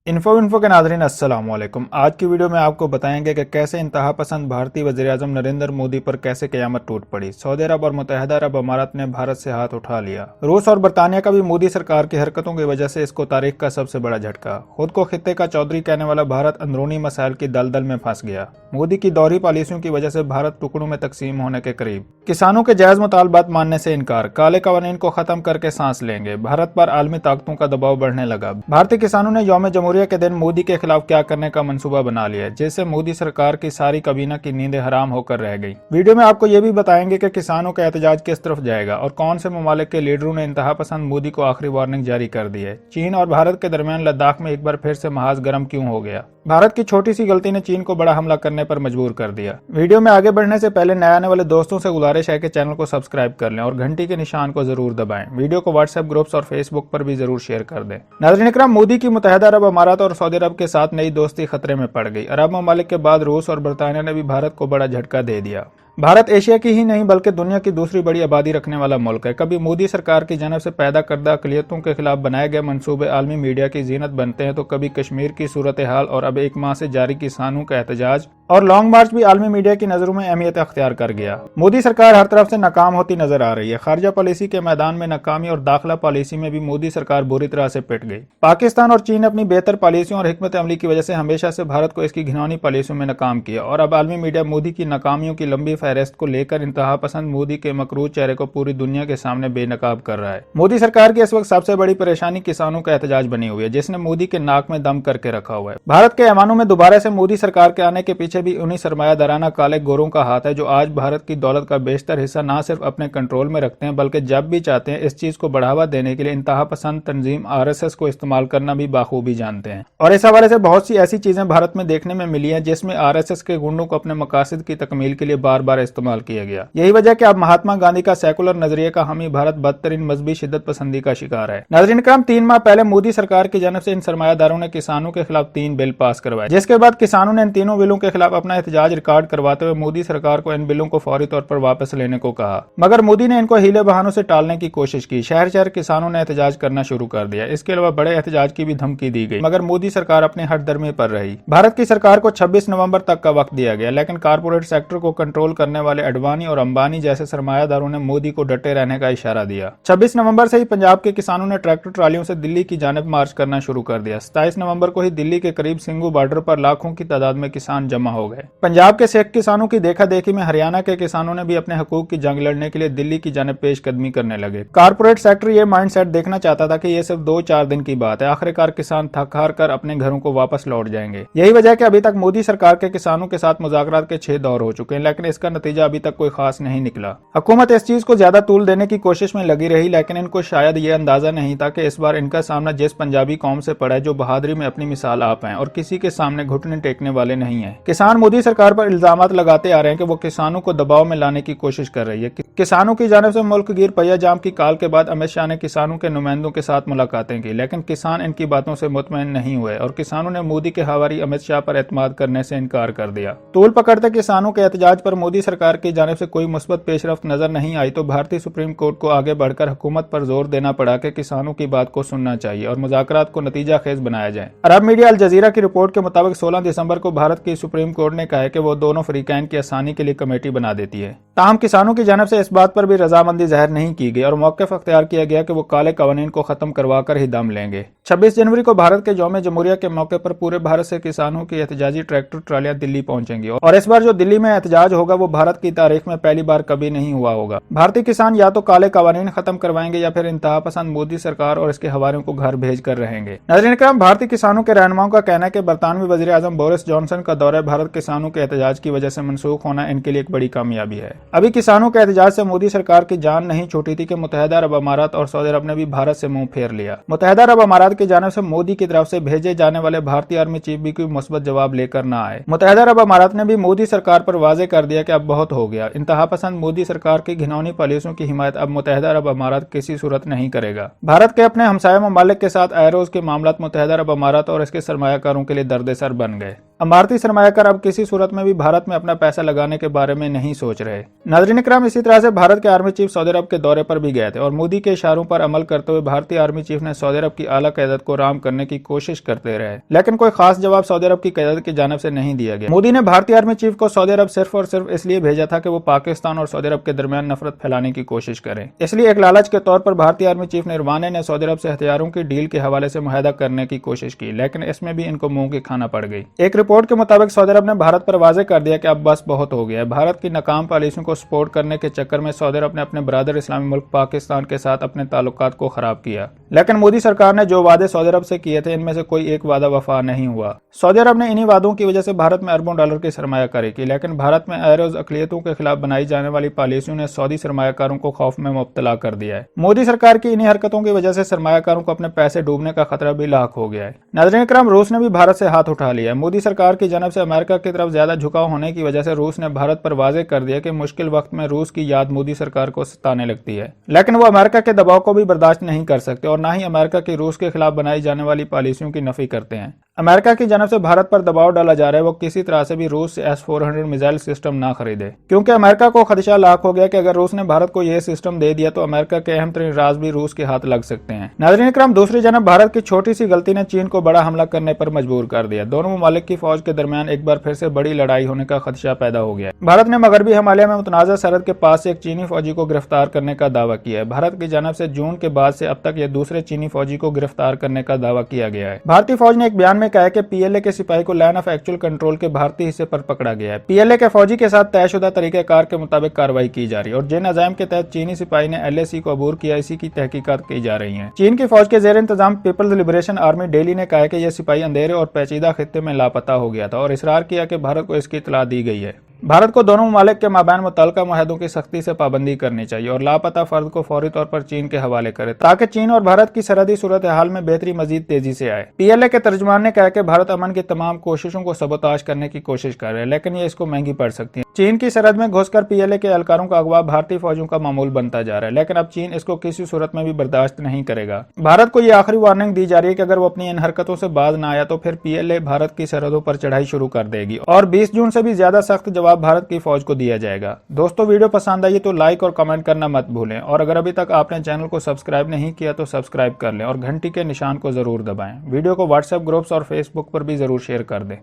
Info के नाज़रीन अस्सलाम वालेकुम। आज की वीडियो में आपको बताएंगे कि कैसे इंतहा पसंद भारतीय वज़ीर-ए-आज़म नरेंद्र मोदी पर कैसे क़यामत टूट पड़ी। सऊदी अरब और मुत्तहिदा अरब अमारात ने भारत से हाथ उठा लिया। रूस और बरतानिया का भी मोदी सरकार की हरकतों की वजह से इसको तारीख का सबसे बड़ा झटका। खुद को खित्ते का चौधरी कहने वाला भारत अंदरूनी मसाइल की दलदल में फंस गया। मोदी की दोहरी पॉलिसियों की वजह से भारत टुकड़ों में तकसीम होने के करीब। किसानों के जायज मुतालबात मानने से इनकार। काले कवानीन को खत्म करके सांस लेंगे। भारत पर आलमी ताकतों का दबाव बढ़ने लगा। भारतीय किसानों ने यौम जमहूरिया के दिन मोदी के खिलाफ क्या करने का मंसूबा बना लिया, जिससे मोदी सरकार की सारी कबीना की नींदें हराम होकर रह गई। वीडियो में आपको ये भी बताएंगे कि किसानों का एहतजाज किस तरफ जाएगा और कौन से ममालिक के लीडरों ने इंतहा पसंद मोदी को आखिरी वार्निंग जारी कर दी है। चीन और भारत के दरमियान लद्दाख में एक बार फिर से महाज गर्म क्यों हो गया। भारत की छोटी सी गलती ने चीन को बड़ा हमला करने पर मजबूर कर दिया। वीडियो में आगे बढ़ने से पहले नए आने वाले दोस्तों से गुजारिश है कि चैनल को सब्सक्राइब कर लें और घंटी के निशान को जरूर दबाएं। वीडियो को व्हाट्सएप ग्रुप्स और फेसबुक पर भी जरूर शेयर कर दें। नाज़रीन इकराम, मोदी की मुत्तहिदा अरब अमारात और सऊदी अरब के साथ नई दोस्ती खतरे में पड़ गई। अरब ममालिक के बाद रूस और बरतानिया ने भी भारत को बड़ा झटका दे दिया। भारत एशिया की ही नहीं बल्कि दुनिया की दूसरी बड़ी आबादी रखने वाला मुल्क है। कभी मोदी सरकार की जानब से पैदा करदा अक़लियतों के खिलाफ बनाए गए मंसूबे आलमी मीडिया की जीनत बनते हैं, तो कभी कश्मीर की सूरत हाल और अब एक माह से जारी किसानों का एहतजाज और लॉन्ग मार्च भी आलमी मीडिया की नजरों में अहमियत अख्तियार कर गया। मोदी सरकार हर तरफ से नाकाम होती नजर आ रही है। खारजा पॉलिसी के मैदान में नाकामी और दाखिला पॉलिसी में भी मोदी सरकार बुरी तरह से पिट गई। पाकिस्तान और चीन अपनी बेहतर पॉलिसियों और हिकमत अमली की वजह से हमेशा से भारत को इसकी घिनौनी पॉलिसियों में नाकाम किया और अब आलमी मीडिया मोदी की नाकामियों की लंबी फहरिस्त को लेकर इंतहा पसंद मोदी के मकरूज चेहरे को पूरी दुनिया के सामने बेनकाब कर रहा है। मोदी सरकार की इस वक्त सबसे बड़ी परेशानी किसानों का एहतजाज बनी हुई है, जिसने मोदी के नाक में दम करके रखा हुआ है। भारत के ऐवानों में दोबारा से मोदी सरकार के आने के पीछे भी उन्हीं सरमायादाराना काले गोरों का हाथ है, जो आज भारत की दौलत का बेशतर हिस्सा न सिर्फ अपने कंट्रोल में रखते हैं, बल्कि जब भी चाहते हैं इस चीज को बढ़ावा देने के लिए इंतहा पसंद तंजीम RSS को इस्तेमाल करना भी बाखूबी जानते हैं। और इस हवाले से बहुत सी ऐसी चीजें भारत में देखने में मिली है जिसमें RSS के गुंडों को अपने मकासद की तकमील के लिए बार बार इस्तेमाल किया गया। यही वजह कि अब महात्मा गांधी का सेकुलर नजरिए का हामी भारत बदतरीन मजहबी शिद्दत पसंदी का शिकार है। नाज़रीन इकराम, 3 माह पहले मोदी सरकार की जानब से इन सरमायादारों ने किसानों के खिलाफ 3 बिल पास करवाए, जिसके बाद किसानों ने इन तीनों बिलों के खिलाफ अपना एहतजाज रिकॉर्ड करवाते हुए मोदी सरकार को इन बिलों को फौरी तौर पर वापस लेने को कहा। मगर मोदी ने इनको हीले बहानों से टालने की कोशिश की। शहर शहर किसानों ने एहतजाज करना शुरू कर दिया। इसके अलावा बड़े एहतजाज की भी धमकी दी गई, मगर मोदी सरकार अपने हठधर्मी पर रही। भारत की सरकार को 26 नवंबर तक का वक्त दिया गया, लेकिन कारपोरेट सेक्टर को कंट्रोल करने वाले अडवाणी और अंबानी जैसे सरमायादारों ने मोदी को डटे रहने का इशारा दिया। 26 नवंबर से ही पंजाब के किसानों ने ट्रैक्टर ट्रालियों से दिल्ली की जानिब मार्च करना शुरू कर दिया। 27 नवंबर को ही दिल्ली के करीब सिंघू बॉर्डर पर लाखों की तादाद में किसान जमा हो गए। पंजाब के सिख किसानों की देखा देखी में हरियाणा के किसानों ने भी अपने हकूक की जंग लड़ने के लिए दिल्ली की जानिब पेशकदमी करने लगे। कारपोरेट सेक्टर ये माइंडसेट देखना चाहता था कि ये सिर्फ 2-4 दिन की बात है, आखिरकार किसान थक हार कर अपने घरों को वापस लौट जाएंगे। यही वजह है कि अभी तक मोदी सरकार के किसानों के साथ मुज़ाकरात के 6 दौर हो चुके हैं, लेकिन इसका नतीजा अभी तक कोई खास नहीं निकला। हुकूमत इस चीज को ज्यादा तूल देने की कोशिश में लगी रही, लेकिन इनको शायद ये अंदाजा नहीं था कि इस बार इनका सामना जिस पंजाबी कौम से पड़ा है, जो बहादुरी में अपनी मिसाल आप हैं और किसी के सामने घुटने टेकने वाले नहीं है। किसान मोदी सरकार पर इल्जामात लगाते आ रहे हैं कि वो किसानों को दबाव में लाने की कोशिश कर रही है। किसानों की जानिब से मुल्क गिर पहिया जाम की काल के बाद अमित शाह ने किसानों के नुमाइंदों के साथ मुलाकातें की, लेकिन किसान इनकी बातों से मुतमईन नहीं हुए और किसानों ने मोदी के हवारी अमित शाह पर एतमाद करने से इनकार कर दिया। तूल पकड़ते किसानों के एहतजाज पर मोदी सरकार की जानिब से कोई मुस्बत पेशरफ्त नजर नहीं आई, तो भारतीय सुप्रीम कोर्ट को आगे बढ़कर हुकूमत पर जोर देना पड़ा कि किसानों की बात को सुनना चाहिए और मुज़ाकरात को नतीजा खेज बनाया जाए। अरब मीडिया अल जजीरा की रिपोर्ट के मुताबिक 16 दिसंबर को भारत की सुप्रीम कोर्ट ने कहा है कि वो दोनों फरीकैन की आसानी के लिए कमेटी बना देती है। ताहम किसानों की जानिब से इस बात पर भी रजामंदी जाहिर नहीं की गई और मौक़िफ़ अख्तियार किया गया कि वो काले कवानीन को खत्म करवा कर ही दम लेंगे। 26 जनवरी को भारत के यौम जमहूरिया के मौके पर पूरे भारत से किसानों की एहतजाजी ट्रैक्टर ट्रालियां दिल्ली पहुंचेंगी और इस बार जो दिल्ली में एहतजाज होगा वो भारत की तारीख में पहली बार कभी नहीं हुआ होगा। भारतीय किसान या तो काले कवानीन खत्म करवाएंगे या फिर इंतहा पसंद मोदी सरकार और इसके हवारियों को घर भेज कर रहेंगे। नाज़रीन इकराम, भारतीय किसानों के रहनुमाओं का कहना है कि बरतानवी वज़ीर आज़म बोरिस जॉनसन का दौरा भारत किसानों के एहतजाज की वजह से मनसूख होना इनके लिए एक बड़ी कामयाबी है। अभी किसानों के एहतजाज से मोदी सरकार की जान नहीं छूटी थी कि मुत्तहिदा अरब अमारात और सऊदी अरब ने भी भारत से मुंह फेर लिया। मुत्तहिदा अरब अमारात की जानिब से मोदी की तरफ से भेजे जाने वाले भारतीय आर्मी चीफ भी कोई मुस्बत जवाब लेकर न आए। मुत्तहिदा अरब अमारात ने भी मोदी सरकार पर वाजे कर दिया कि अब बहुत हो गया। इंतहा पसंद मोदी सरकार की घिनौनी पॉलिसियों की हिमायत अब मुत्तहिदा अरब अमारात किसी सूरत नहीं करेगा। भारत के अपने हमसाया ममालिक के साथ एयरोज के मामलात मुत्तहिदा अरब अमारात और इसके सरमायाकारों के लिए दर्द सर बन गए। भारतीय सरमायाकार अब किसी सूरत में भी भारत में अपना पैसा लगाने के बारे में नहीं सोच रहे। नाज़रीन इकराम, इसी तरह से भारत के आर्मी चीफ सऊदी अरब के दौरे पर भी गए थे और मोदी के इशारों पर अमल करते हुए भारतीय आर्मी चीफ ने सऊदी अरब की आला क़यादत को राम करने की कोशिश करते रहे, लेकिन कोई खास जवाब सऊदी अरब की क़यादत की जानिब से नहीं दिया गया। मोदी ने भारतीय आर्मी चीफ को सऊदी अरब सिर्फ और सिर्फ इसलिए भेजा था कि वो पाकिस्तान और सऊदी अरब के दरमियान नफरत फैलाने की कोशिश करें। इसलिए एक लालच के तौर पर भारतीय आर्मी चीफ ने रवाना ने सऊदी अरब से हथियारों की डील के हवाले से मुआहदा करने की कोशिश की, लेकिन इसमें भी इनको मुंह की खाना पड़ गई। एक रिपोर्ट के मुताबिक सऊदी अरब ने भारत पर वाजे कर दिया कि अब बस बहुत हो गया है। भारत की नाकाम पॉलिसियों को सपोर्ट करने के चक्कर में सऊदी अरब ने अपने ब्रदर इस्लामी मुल्क पाकिस्तान के साथ अपने ताल्लुकात को खराब किया, लेकिन मोदी सरकार ने जो वादे सऊदी अरब से किए थे इनमें से कोई एक वादा वफा नहीं हुआ। सऊदी अरब ने इन्हीं वादों की वजह से भारत में अरबों डॉलर की सरमायाकारी की, लेकिन भारत में अरोज अकलियतों के खिलाफ बनाई जाने वाली पॉलिसियों ने सऊदी सरमायाकारों को खौफ में मुब्तला कर दिया है। मोदी सरकार की इन्हीं हरकतों की वजह से सरमायाकारों को अपने पैसे डूबने का खतरा भी लाक हो गया है। नाज़रीन इकराम, रूस ने भी भारत से हाथ उठा लिया है। मोदी सरकार की जानब से अमेरिका की तरफ ज्यादा झुकाव होने की वजह से रूस ने भारत पर वाजे कर दिया कि मुश्किल वक्त में रूस की याद मोदी सरकार को सताने लगती है, लेकिन वो अमेरिका के दबाव को भी बर्दाश्त नहीं कर सकते और न ही अमेरिका की रूस के खिलाफ बनाई जाने वाली पॉलिसियों की नफी करते हैं। अमेरिका की जानब से भारत पर दबाव डाला जा रहा है वो किसी तरह से भी रूस से S-400 मिसाइल सिस्टम ना खरीदे, क्योंकि अमेरिका को खदशा लाक हो गया कि अगर रूस ने भारत को यह सिस्टम दे दिया तो अमेरिका के अहम तरीन राज भी रूस के हाथ लग सकते हैं। नाज़रीन इकराम, दूसरी जानब भारत की छोटी सी गलती ने चीन को बड़ा हमला करने पर मजबूर कर दिया। दोनों ममालिक की फौज के दरमियान एक बार फिर से बड़ी लड़ाई होने का खदशा पैदा हो गया। भारत ने मगरबी हिमालय में मुतनाज़ा सरहद के पास से एक चीनी फौजी को गिरफ्तार करने का दावा किया है। भारत की जानब से जून के बाद से अब तक यह दूसरे चीनी फौजी को गिरफ्तार करने का दावा किया गया है। भारतीय फौज ने एक बयान में कहा है कि PLA के सिपाही को लाइन ऑफ एक्चुअल कंट्रोल के भारतीय हिस्से पर पकड़ा गया है। PLA के फौजी के साथ तयशुदा तरीकेकार के मुताबिक कार्रवाई की जा रही है और जिन अज़ाइम के तहत चीनी सिपाही ने LAC को अबूर किया, इसी की तहकीकात की जा रही है। चीन की फौज के जेर इंतजाम पीपल्स लिबरेशन आर्मी डेली ने कहा कि यह सिपाही अंधेरे और पेचीदा खित्ते में लापता हो गया था और इसरार किया कि भारत को इसकी इतला दी गई है। भारत को दोनों ममालिक के माबैन मुतल्लका मुआहदों की सख्ती से पाबंदी करनी चाहिए और लापता फर्द को फौरी तौर पर चीन के हवाले करे, ताकि चीन और भारत की सरहदी सूरत हाल में बेहतरी मजीद तेजी से आए। PLA के तर्जुमान ने कहा कि भारत अमन की तमाम कोशिशों को सबोताश करने की कोशिश कर रहे हैं, लेकिन ये इसको महंगी पड़ सकती है। चीन की सरहद में घुसकर PLA के एहलकारों का अगवा भारतीय फौजों का मामूल बनता जा रहा है, लेकिन अब चीन इसको किसी सूरत में भी बर्दाश्त नहीं करेगा। भारत को यह आखिरी वार्निंग दी जा रही है कि अगर वो अपनी इन हरकतों से बाज न आया तो फिर PLA भारत की सरहदों पर चढ़ाई शुरू कर देगी और 20 जून से भी ज्यादा सख्त जवाब भारत की फौज को दिया जाएगा। दोस्तों, वीडियो पसंद आई तो लाइक और कमेंट करना मत भूलें और अगर अभी तक आपने चैनल को सब्सक्राइब नहीं किया तो सब्सक्राइब कर लें और घंटी के निशान को जरूर दबाएं। वीडियो को व्हाट्सएप ग्रुप्स और फेसबुक पर भी जरूर शेयर कर दें।